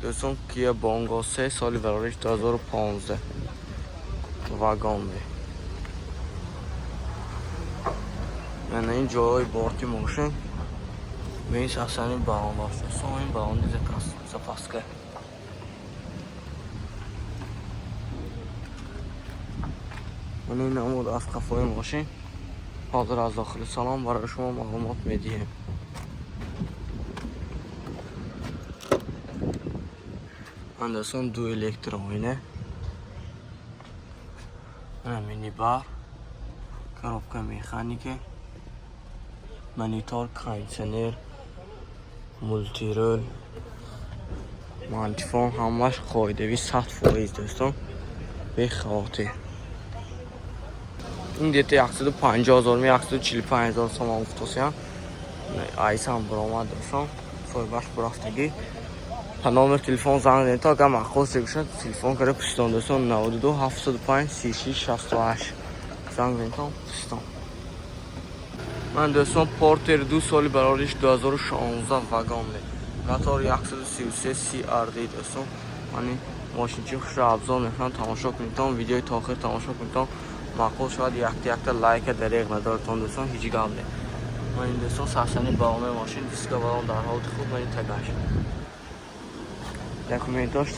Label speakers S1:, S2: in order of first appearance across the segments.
S1: دوستان کیا بونگو 3 سالی برایش 2015 واگن می من این جای بارتی ماشین میس اصلا این باون داشت دوستان این باون دیزه کس سپاسکه من این نمود از قفای ماشین حاضر از داخل سالن برای شما معلومات میدیم. دوستان دو الکترونیه مینی بار коробка механики монитор кондиционер мультирол мантифон ҳамаш қоидави 100% دوستان бехотир این دیتا 150,000 می 145,000 сомон уфтосиям айсам баромад دوستان соҳибаш бурафтагӣ по номер телефон занг занед то агар маққул шуд телефон кара пуштон دوستان 92 705 36 68 занг занед то пуштон من دوستان پورتر 2 سالی برایش 2016 واگن می موتور 133 CRD دوستان من ماشین چی خوش ابزار میکنم تماشا کنید ویدیو تا آخر تماشا کنید معقول شاید یک لایک دریغ ندارتون دوستان هیچ گام نه من این دوستان ساسانی باوم ماشین دیسک باوم در حال خوب من تگاش دکومنتاش 100%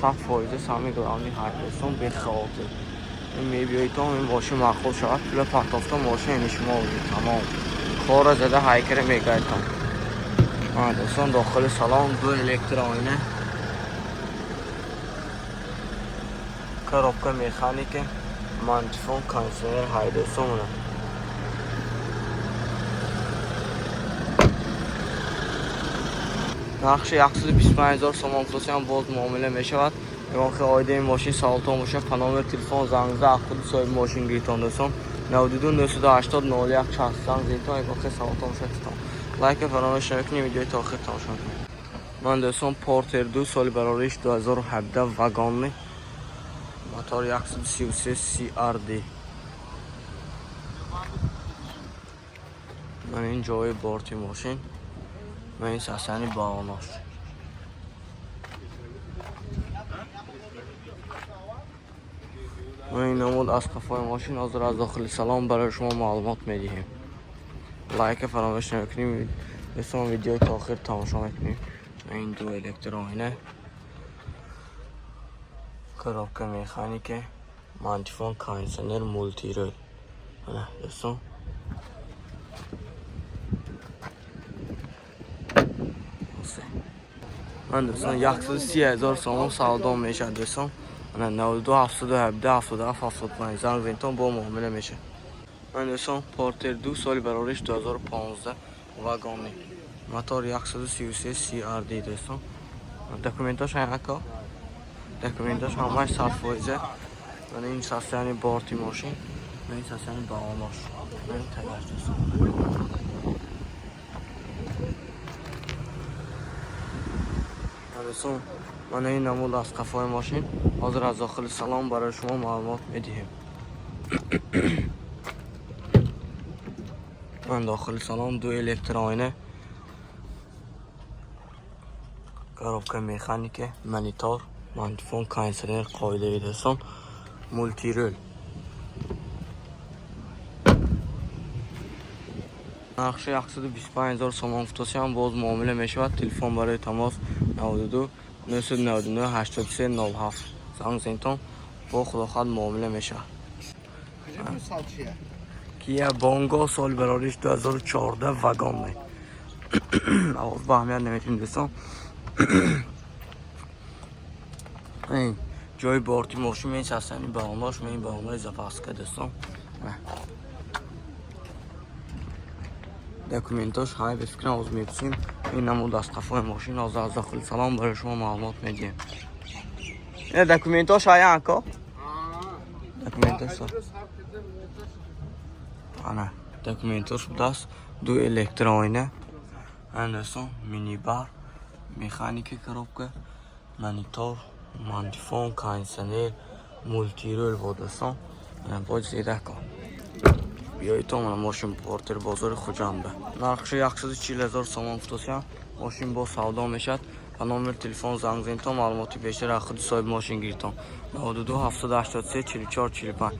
S1: سامی گرامی هر دوستان بخاطر این میبیایید این ماشین معقول شاید پول پرتافتا ماشین شما تمام کار زده هایکر میگاید دوستان داخل سالن دو الکترونیه коробка механики мантифон кондиционер های دوستان مونه نقش 125,000 سوم فروشی باز معامله می شود اگر که آیده این ماشین سالتون باشه په نامبر تلفن زنگ زد خود صاحب ماشین گیرتون دوستان 92 980 01 60 زنگ زیتون اگر که سالتون باشه لایک فراموش نکنید ویدیو تا آخر تماشا کنید من دوستان پورتر 2 سالی برایش 2017 واگن می موتور 133 CRD من این جای بارتی ماشین من این ساسانی باوناش من این نمود از قفای ماشین حاضر از داخل سالن برای شما معلومات میدیم لایک فراموش نکنید دوستان ویدیو تا آخر تماشا میکنید این دو الکترونیه коробка механики мантифон кондиционер мультирол دوستان من دوستان 130,000 سوم سودا میشه دوستان من 92 717 77 75 زنگ زنید با معامله میشه من دوستان پورتر 2 سالی برایش 2015 واگن می موتور 133 CRD دوستان دکومنتاش هاکا دکومنتاش همش 100% من این ساسانی بارتی ماشین من این ساسانی باوناش من تگاش دوستان دوستان من این نمود از قفای ماشین حاضر از داخل سالن برای شما معلومات میدیم من داخل سالن دو الکترونیه коробка механики монитор мантифон кондиционер قاعده‌ای دوستان مولتیرول نقش 125,000 سوم فروشی باز معامله می شود تلفن برای تماس 92 999 83 07 زنگ زنید با خداخواد معامله می شود کیا بونگو سال برایش 2014 واگن می آواز با اهمیت نمیتونید دوستان این جای بارتی ماشین می چستنی به آناش می به آنای زفاسکه دوستان دکومنتاش های بسکن آز میپسیم این نمود از قفای ماشین از داخل سالن برای شما معلومات میدیم این دکومنتاش های اکا دکومنتاش آنه دکومنتاش دست دو الکترونیه دوستان مینی بار مکانیکی коробка монитор мантифон кондиционер мультирол با دوستان باید زیده کن بیایید تا من ماشین پورتر بازار خوجنبه نقش 140,000 سوم فروشی ماشین با سودا میشد با نمره تلفن زنگ زنید تا معلوماتی بیشتر از خود صاحب ماشین گیرید. 92 783 44 45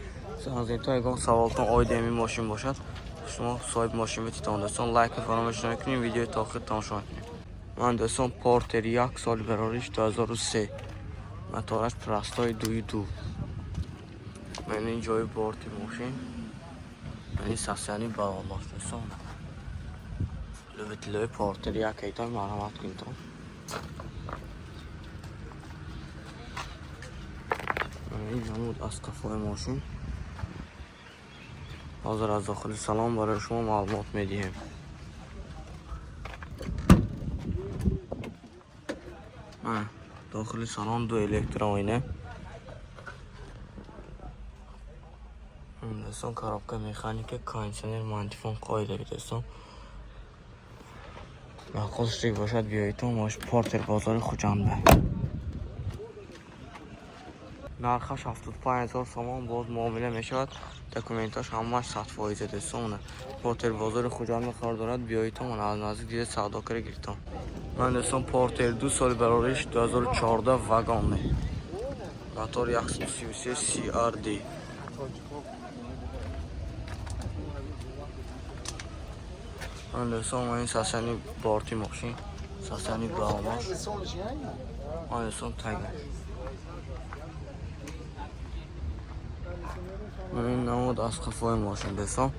S1: زنگ زنید تا اگه سوال کن آید امی ماشین باشد شما صاحب ماشین بتید. دوستان لایک و فراموش نکنید ویدیو تا آخر تماشا کنید. من دوستان پورتر یک سال براریش 2003 موتورش پرستای 22 من این جای بورتی ماشین این ساسیانی بالا دوستان لوی پورتر یک ایتای مرحمت کنید. این نمود از قفای ماشین حاضر از داخل سلام برای شما معلومات میدیم. داخل سالن دو الکترونیه دوستان کارابکا مکانیک کانسنر مانتیفون قایده دوستان و خودش دیگه باشد بیایید تو ماش پورتر بازار خوجنده نرخش 75000 تومان باز معامله میشود. دکومنتاش همش 100% دوستان پورتر بازار خوجنده قرار دارد. بیایید تو من از نزدیک دیده سودا کاری گرفتم. من دوستان پورتر 2 سال براریش 2014 واگانه موتور 133 CRD من دوستان این ساسیانی بارتی ماشین ساسیانی براهماش من دوستان تگه من این نمود از قفای ماشین دوستان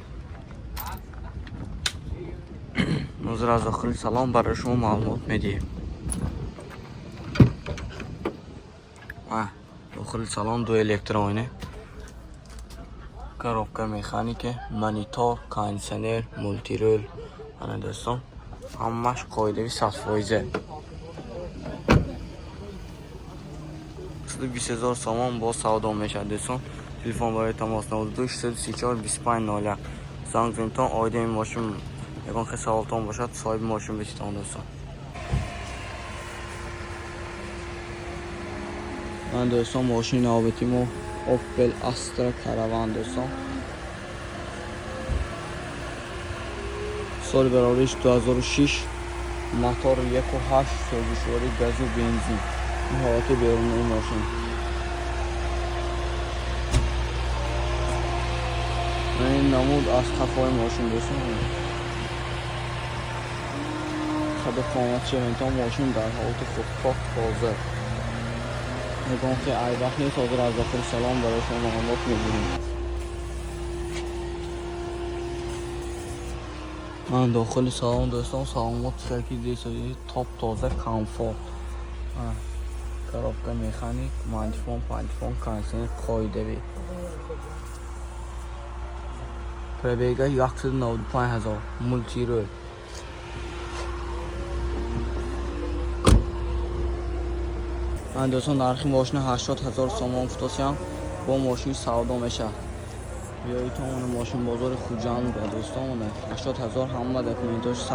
S1: نظر از داخل سلام برای شما معلومات میدیم. داخل سالن دو الکترونیه کارابکا مکانیک مانیتور کانسنر مولتی رول من دوستان همش قاعده 100% 20000 تومان با سودا میشه دوستان. تلفن برای تماس 92 634 25 01 زنگ زنید تا آید این ماشین یکان که سوالتان باشد صاحب ماشین بشید دوستان. من دوستان ماشین آبتیمو اوپل استرا کاروان دوستان سال براریش 2006 موتور 1.8 سوزشواری گاز و بنزین حالت بیرونی ماشین من این نمود از قفای ماشین دوستان خب قامت چهنتا ماشین در حالت خود پاک حاضر نگاه که ای وقت نیست حاضر از داخل سلام برای شما معلومات میگیریم. من داخل سلام دوستان سلامات شکلی دیسایی تاپ تازه کامفورت کارابکا مکانیک مانتیفون پانتیفون کانسنر قایده بی پربیگه 195000 مولتی رول من دوستان نرخی ماشین 80000 تومان افتادم با ماشین سودا میشه. بیایید تو ماشین بازار خوجند دوستان 80000 همه دکومنتاش 100%